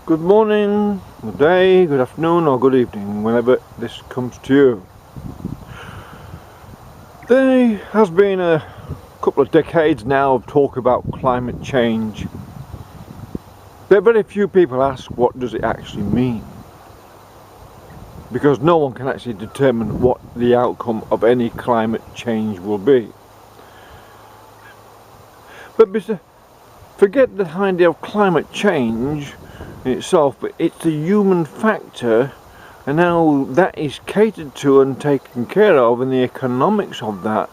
Good morning, good day, good afternoon or good evening, whenever this comes to you. There has been a couple of decades now of talk about climate change, but very few people ask what does it actually mean, because no one can actually determine what the outcome of any climate change will be. But forget the idea of climate change in itself, but it's the human factor and how that is catered to and taken care of, and the economics of that,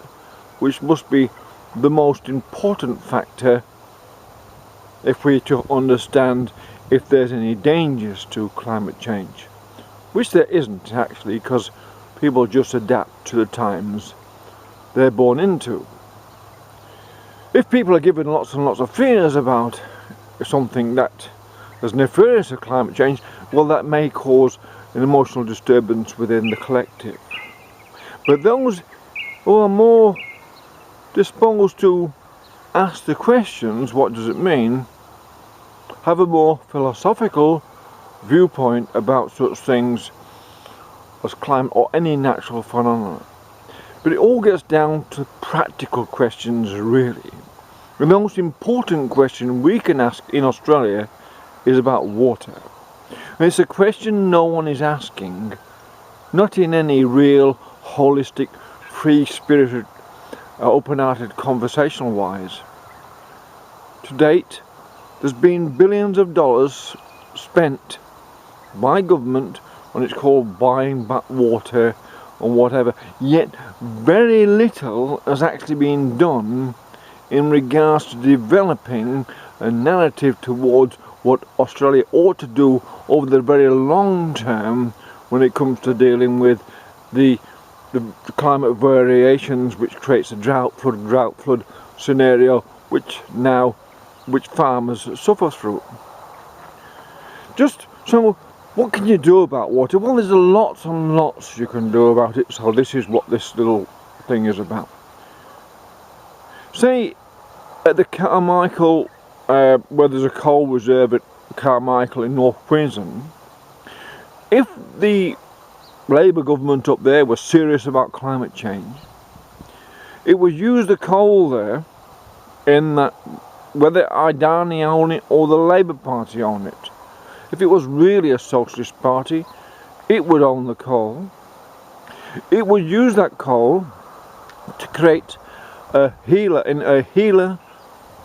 which must be the most important factor if we're to understand if there's any dangers to climate change, which there isn't actually, because people just adapt to the times they're born into. If people are given lots and lots of fears about something that is nefarious to climate change, well, that may cause an emotional disturbance within the collective. But those who are more disposed to ask the questions, what does it mean, have a more philosophical viewpoint about such things as climate or any natural phenomena. But it all gets down to practical questions, really. The most important question we can ask in Australia is about water. And it's a question no one is asking, not in any real, holistic, free-spirited, open-hearted, conversational wise. To date, there's been billions of dollars spent by government on it's called buying back water or whatever, yet very little has actually been done in regards to developing a narrative towards what Australia ought to do over the very long term when it comes to dealing with the climate variations, which creates a drought flood scenario which farmers suffer through. So what can you do about water? Well, there's lots and lots you can do about it, so this is what this little thing is about. Say at the Carmichael, where there's a coal reserve at Carmichael in North Queensland, if the Labour government up there was serious about climate change, it would use the coal there in that, whether Adani own it or the Labour Party own it. If it was really a socialist party, it would own the coal. It would use that coal to create a Healer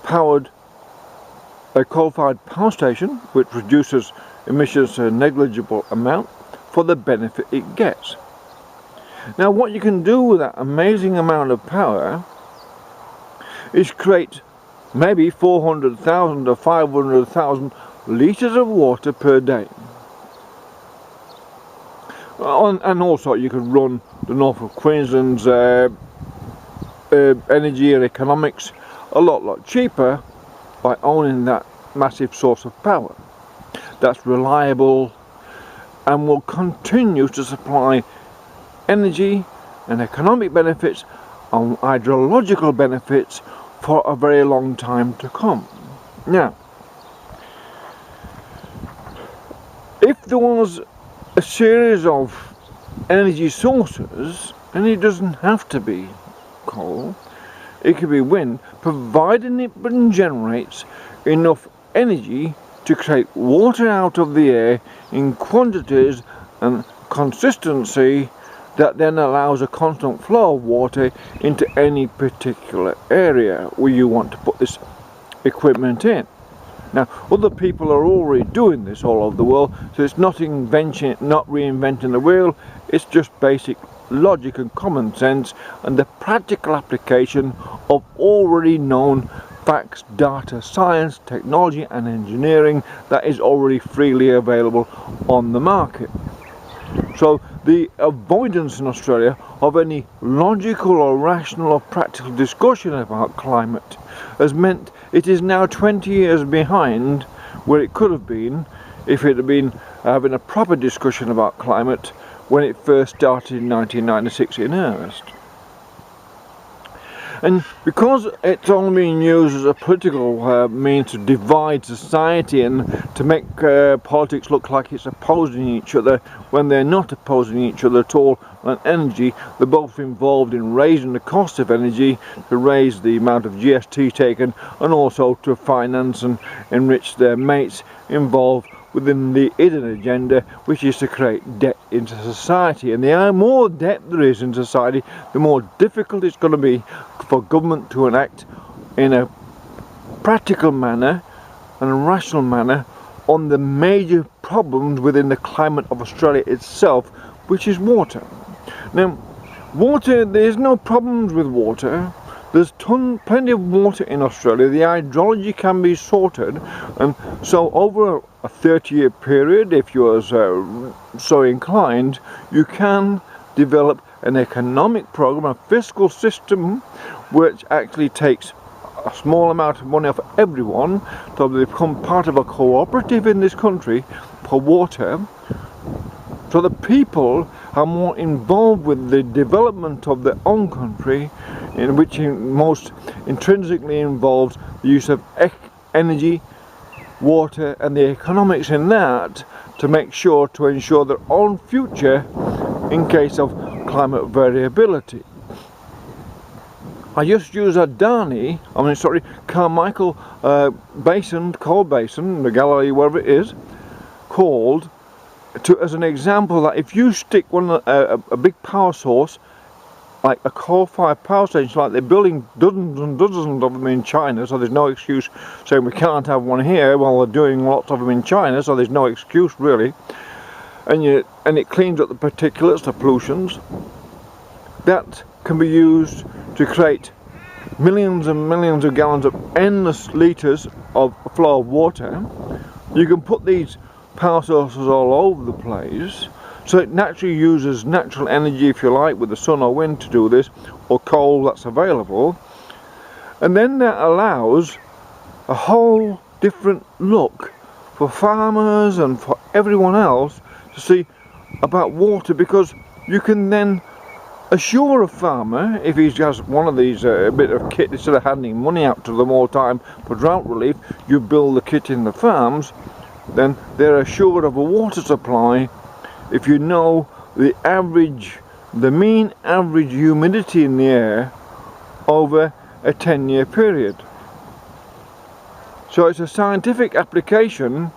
powered a coal-fired power station, which reduces emissions to a negligible amount for the benefit it gets. Now, what you can do with that amazing amount of power is create maybe 400,000 to 500,000 litres of water per day. And also you could run the North of Queensland's energy and economics a lot cheaper by owning that massive source of power that's reliable and will continue to supply energy and economic benefits and hydrological benefits for a very long time to come. Now, if there was a series of energy sources, and it doesn't have to be coal, it could be wind, providing it generates enough energy to create water out of the air in quantities and consistency that then allows a constant flow of water into any particular area where you want to put this equipment in. Now, other people are already doing this all over the world, so it's not reinventing the wheel, it's just basic logic and common sense and the practical application of already known facts, data, science, technology and engineering that is already freely available on the market. So the avoidance in Australia of any logical or rational or practical discussion about climate has meant it is now 20 years behind where it could have been if it had been having a proper discussion about climate when it first started in 1996 in earnest. And because it's only being used as a political means to divide society and to make politics look like it's opposing each other when they're not opposing each other at all on energy, they're both involved in raising the cost of energy to raise the amount of GST taken, and also to finance and enrich their mates involved within the hidden agenda, which is to create debt into society. And the more debt there is in society, the more difficult it's going to be for government to enact in a practical manner and a rational manner on the major problems within the climate of Australia itself, which is water. Now, water, there's no problems with water. There's plenty of water in Australia. The hydrology can be sorted, and so over a 30-year period, if you're so inclined, you can develop an economic program, a fiscal system, which actually takes a small amount of money off everyone to become part of a cooperative in this country for water, so the people are more involved with the development of their own country, in which most intrinsically involves the use of energy, water, and the economics in that to make sure to ensure their own future in case of climate variability. I just use Carmichael Basin, coal basin, the Galilee, wherever it is, called, as an example that if you stick a big power source, like a coal-fired power station, like they're building dozens and dozens of them in China, so there's no excuse saying we can't have one here. Well, they're doing lots of them in China, so there's no excuse really. And it cleans up the particulates, the pollutions. That can be used to create millions and millions of gallons of endless litres of flow of water. You can put these power sources all over the place, so it naturally uses natural energy, if you like, with the sun or wind to do this, or coal that's available, and then that allows a whole different look for farmers and for everyone else to see about water, because you can then assure a farmer, if he has one of these a bit of kit, instead of handing money out to them all the time for drought relief, you build the kit in the farms, then they're assured of a water supply. If you know the mean average humidity in the air over a 10-year period. So it's a scientific application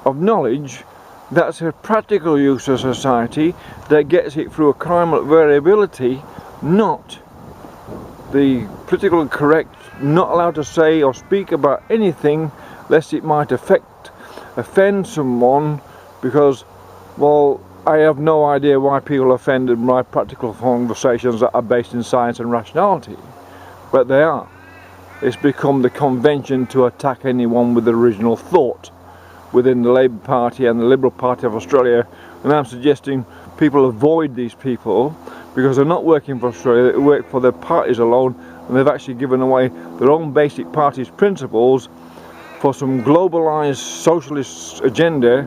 of knowledge that's a practical use of society that gets it through a climate variability, not the politically correct, not allowed to say or speak about anything lest it might offend someone, because, well, I have no idea why people are offended by practical conversations that are based in science and rationality, but they are. It's become the convention to attack anyone with original thought within the Labour Party and the Liberal Party of Australia, and I'm suggesting people avoid these people because they're not working for Australia, they work for their parties alone, and they've actually given away their own basic party's principles for some globalised socialist agenda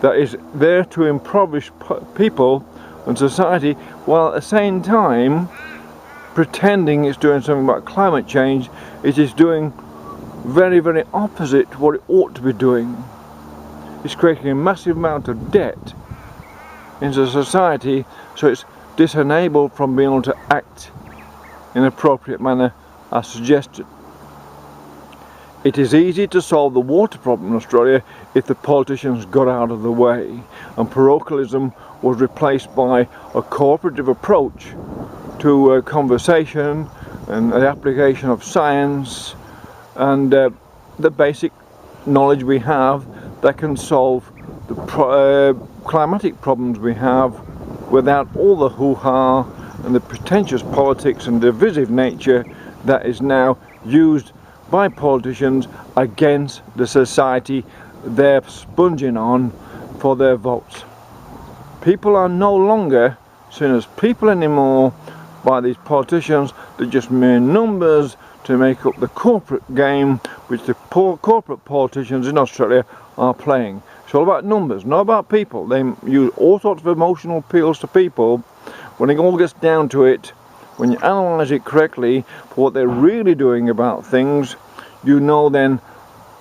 that is there to impoverish people and society, while at the same time pretending it's doing something about climate change. It is doing very, very opposite to what it ought to be doing. It's creating a massive amount of debt into society, so it's disenabled from being able to act in an appropriate manner as suggested. It is easy to solve the water problem in Australia if the politicians got out of the way and parochialism was replaced by a cooperative approach to conversation and the application of science and the basic knowledge we have that can solve the climatic problems we have without all the hoo-ha and the pretentious politics and divisive nature that is now used by politicians against the society they're sponging on for their votes. People are no longer seen as people anymore by these politicians. They're just mere numbers to make up the corporate game which the corporate politicians in Australia are playing. It's all about numbers, not about people. They use all sorts of emotional appeals to people. When it all gets down to it, when you analyse it correctly for what they're really doing about things, you know then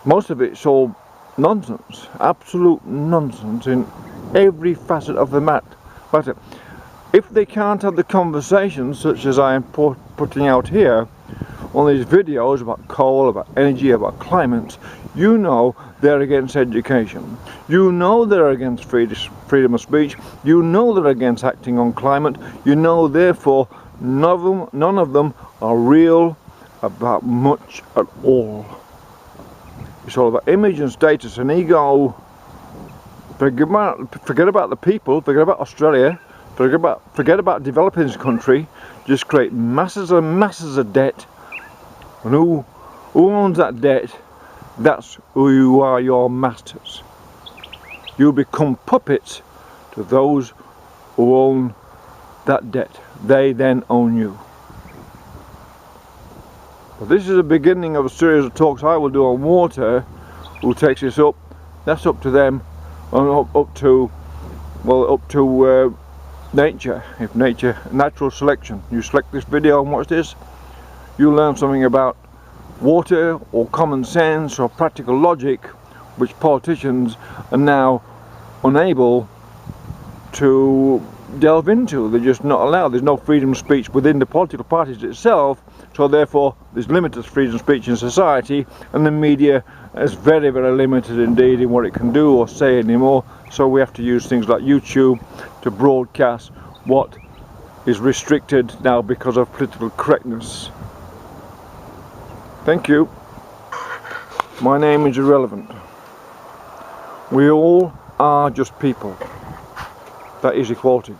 most of it's all nonsense, absolute nonsense in every facet of the matter. If they can't have the conversations such as I am putting out here on these videos about coal, about energy, about climate, you know they're against education. You know they're against freedom of speech. You know they're against acting on climate. You know therefore none of them are real about much at all. It's all about image and status and ego. Forget about the people, forget about Australia, forget about developing this country. Just create masses and masses of debt. And who owns that debt? That's who you are, your masters. You become puppets to those who own that debt. They then own you. But this is the beginning of a series of talks I will do on water. Who takes this up? That's up to them, and up to nature. If natural selection. You select this video and watch this, you learn something about water or common sense or practical logic, which politicians are now unable to delve into. They're just not allowed. There's no freedom of speech within the political parties itself, so therefore there's limited freedom of speech in society, and the media is very, very limited indeed in what it can do or say anymore. So we have to use things like YouTube to broadcast what is restricted now because of political correctness. Thank you. My name is irrelevant. We all are just people. That is equality.